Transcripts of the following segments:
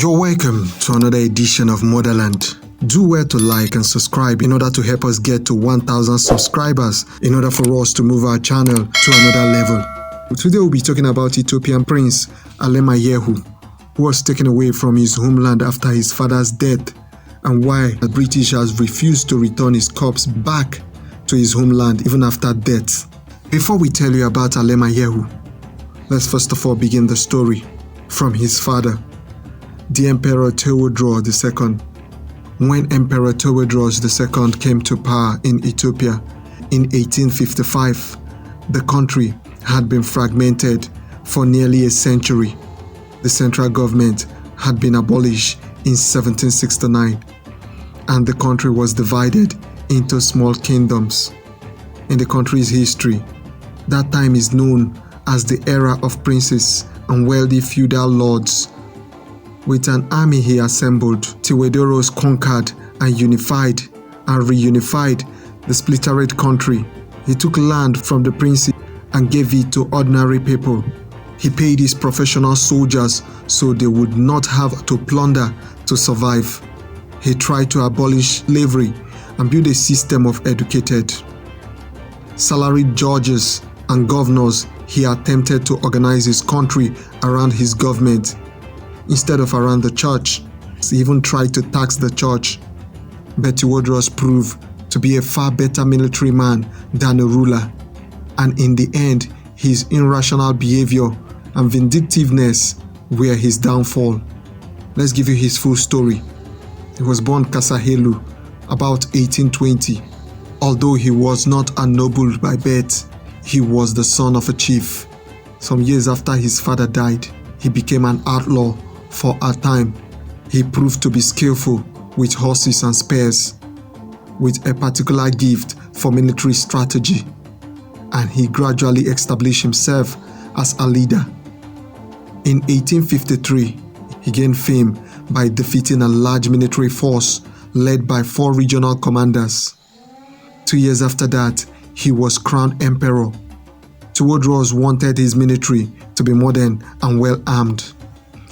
You're welcome to another edition of Motherland. Do well to like and subscribe in order to help us get to 1,000 subscribers in order for us to move our channel to another level. Today we'll be talking about Ethiopian Prince Alemayehu, who was taken away from his homeland after his father's death, and why the British has refused to return his corpse back to his homeland even after death. Before we tell you about Alemayehu, let's first of all begin the story from his father, the Emperor Theodore II. When Emperor Theodore II came to power in Ethiopia in 1855, the country had been fragmented for nearly a century. The central government had been abolished in 1769, and the country was divided into small kingdoms. In the country's history, that time is known as the era of princes and wealthy feudal lords. With an army he assembled, Theodore conquered and unified and reunified the splittered country. He took land from the princes and gave it to ordinary people. He paid his professional soldiers so they would not have to plunder to survive. He tried to abolish slavery and build a system of educated, salaried judges and governors. He attempted to organize his country around his government instead of around the church. He even tried to tax the church. But Theodore proved to be a far better military man than a ruler, and in the end, his irrational behavior and vindictiveness were his downfall. Let's give you his full story. He was born Kasahelu about 1820. Although he was not a noble by birth, he was the son of a chief. Some years after his father died, he became an outlaw for a time. He proved to be skillful with horses and spears, with a particular gift for military strategy, and he gradually established himself as a leader. In 1853, he gained fame by defeating a large military force led by 4 regional commanders. 2 years after that, he was crowned emperor. Theodore wanted his military to be modern and well armed,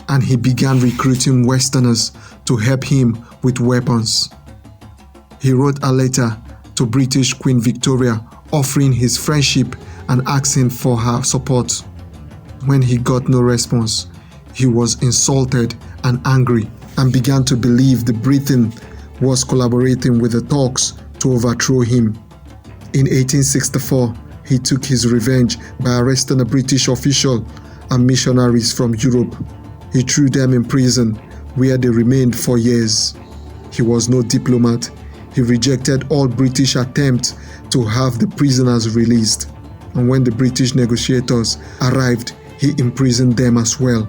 and he began recruiting Westerners to help him with weapons. He wrote a letter to British Queen Victoria offering his friendship and asking for her support. When he got no response, he was insulted and angry and began to believe the Britain was collaborating with the Turks to overthrow him. In 1864, he took his revenge by arresting a British official and missionaries from Europe. He threw them in prison, where they remained for years. He was no diplomat. He rejected all British attempts to have the prisoners released, and when the British negotiators arrived, he imprisoned them as well.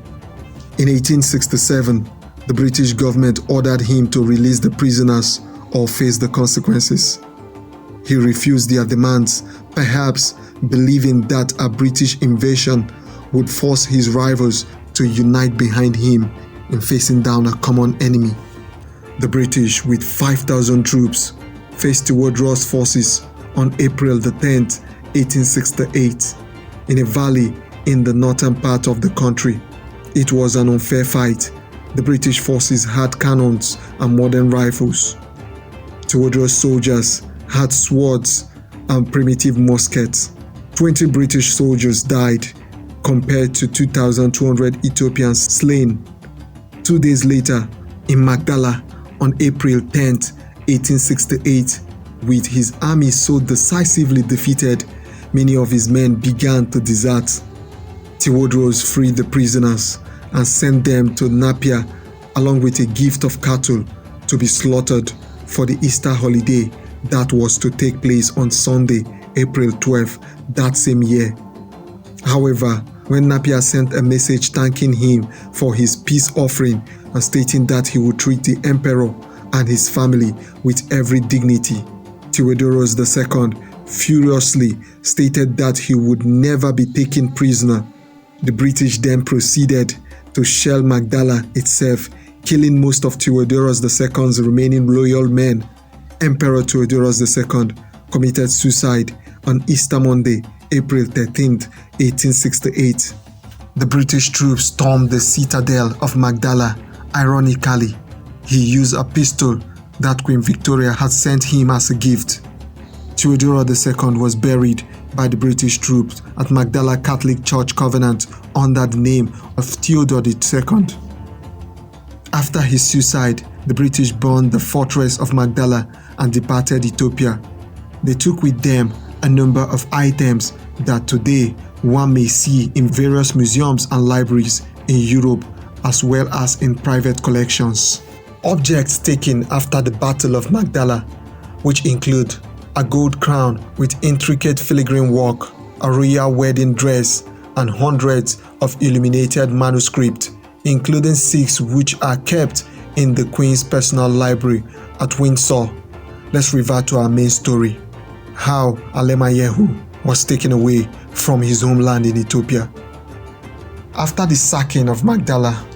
In 1867, the British government ordered him to release the prisoners or face the consequences. He refused their demands, perhaps believing that a British invasion would force his rivals to unite behind him in facing down a common enemy. The British, with 5,000 troops, faced Theodore's forces on April the 10th, 1868, in a valley in the northern part of the country. It was an unfair fight. The British forces had cannons and modern rifles. Theodore's soldiers had swords and primitive muskets. 20 British soldiers died, compared to 2,200 Ethiopians slain. 2 days later, in Magdala, on April 10, 1868, with his army so decisively defeated, many of his men began to desert. Theodore freed the prisoners and sent them to Napier along with a gift of cattle to be slaughtered for the Easter holiday that was to take place on Sunday, April 12 that same year. However, when Napier sent a message thanking him for his peace offering and stating that he would treat the emperor and his family with every dignity, Theodore II furiously stated that he would never be taken prisoner. The British then proceeded to shell Magdala itself, killing most of Theodore II's remaining loyal men. Emperor Theodore II committed suicide on Easter Monday, April 13, 1868. The British troops stormed the citadel of Magdala Ironically, he used a pistol that Queen Victoria had sent him as a gift. Theodora II was buried by the British troops at Magdala Catholic Church Covenant under the name of Theodore II. After his suicide, the British burned the fortress of Magdala and departed Ethiopia. They took with them a number of items that today one may see in various museums and libraries in Europe as well as in private collections. Objects taken after the Battle of Magdala, which include a gold crown with intricate filigree work, a royal wedding dress, and hundreds of illuminated manuscripts, including 6 which are kept in the Queen's personal library at Windsor. Let's revert to our main story, how Alemayehu was taken away from his homeland in Ethiopia. After the sacking of Magdala,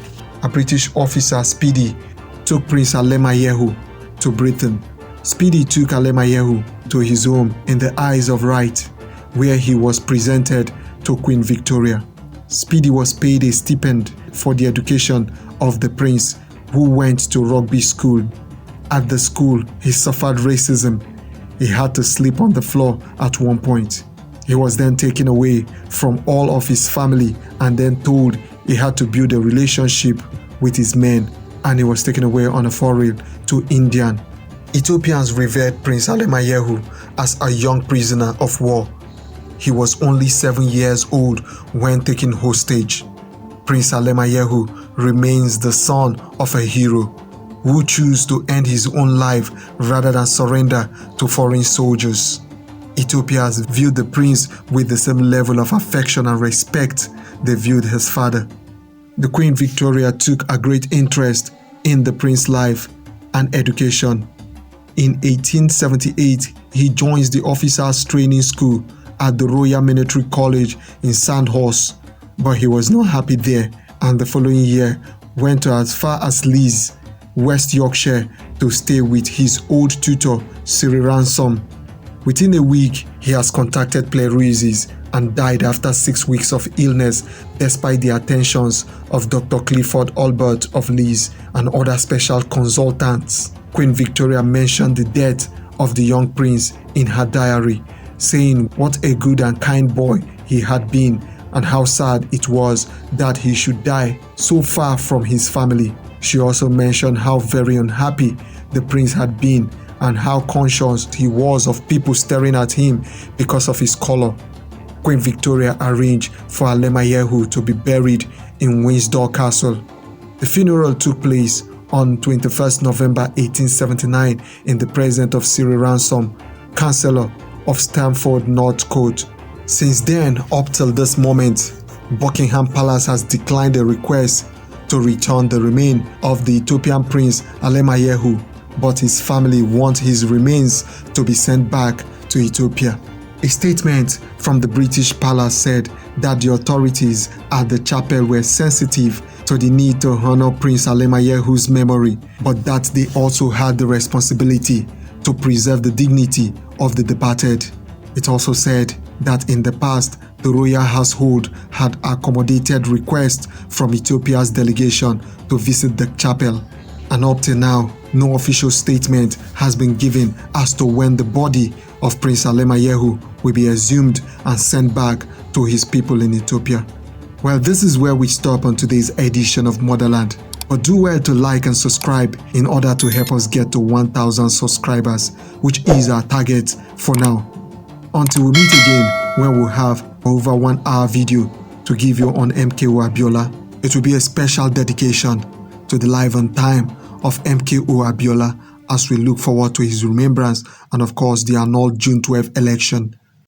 a British officer, Speedy, took Prince Alemayehu to Britain. Speedy took Alemayehu to his home in the Isles of Wight, where he was presented to Queen Victoria. Speedy was paid a stipend for the education of the prince, who went to rugby school. At the school, he suffered racism. He had to sleep on the floor at one point. He was then taken away from all of his family and then told he had to build a relationship with his men, and he was taken away on a foray to India. Ethiopians revered Prince Alemayehu as a young prisoner of war. He was only 7 years old when taken hostage. Prince Alemayehu remains the son of a hero who chose to end his own life rather than surrender to foreign soldiers. Ethiopians viewed the prince with the same level of affection and respect they viewed his father. The Queen Victoria took a great interest in the prince's life and education. In 1878, he joins the officers' training school at the Royal Military College in Sandhurst, but he was not happy there, and the following year went to as far as Leeds, West Yorkshire, to stay with his old tutor, Cyril Ransom. Within a week, he has contracted pleurisy and died after 6 weeks of illness, despite the attentions of Dr. Clifford Albert of Leeds and other special consultants. Queen Victoria mentioned the death of the young prince in her diary, saying what a good and kind boy he had been and how sad it was that he should die so far from his family. She also mentioned how very unhappy the prince had been and how conscious he was of people staring at him because of his color. Queen Victoria arranged for Alemayehu to be buried in Windsor Castle. The funeral took place on 21st November 1879 in the presence of Cyril Ransom, Chancellor of Stamford North Court. Since then, up till this moment, Buckingham Palace has declined a request to return the remains of the Ethiopian Prince Alemayehu, but his family wants his remains to be sent back to Ethiopia. A statement from the British Palace said that the authorities at the chapel were sensitive to the need to honor Prince Alemayehu's memory, but that they also had the responsibility to preserve the dignity of the departed. It also said that in the past, the royal household had accommodated requests from Ethiopia's delegation to visit the chapel, and up till now, no official statement has been given as to when the body of Prince Alemayehu will be exhumed and sent back to his people in Ethiopia. Well, this is where we stop on today's edition of Motherland. But do well to like and subscribe in order to help us get to 1,000 subscribers, which is our target for now. Until we meet again, when we'll have over 1 hour video to give you on MKO Abiola. It will be a special dedication to the life and time of MKO Abiola as we look forward to his remembrance and of course the annual June 12 election.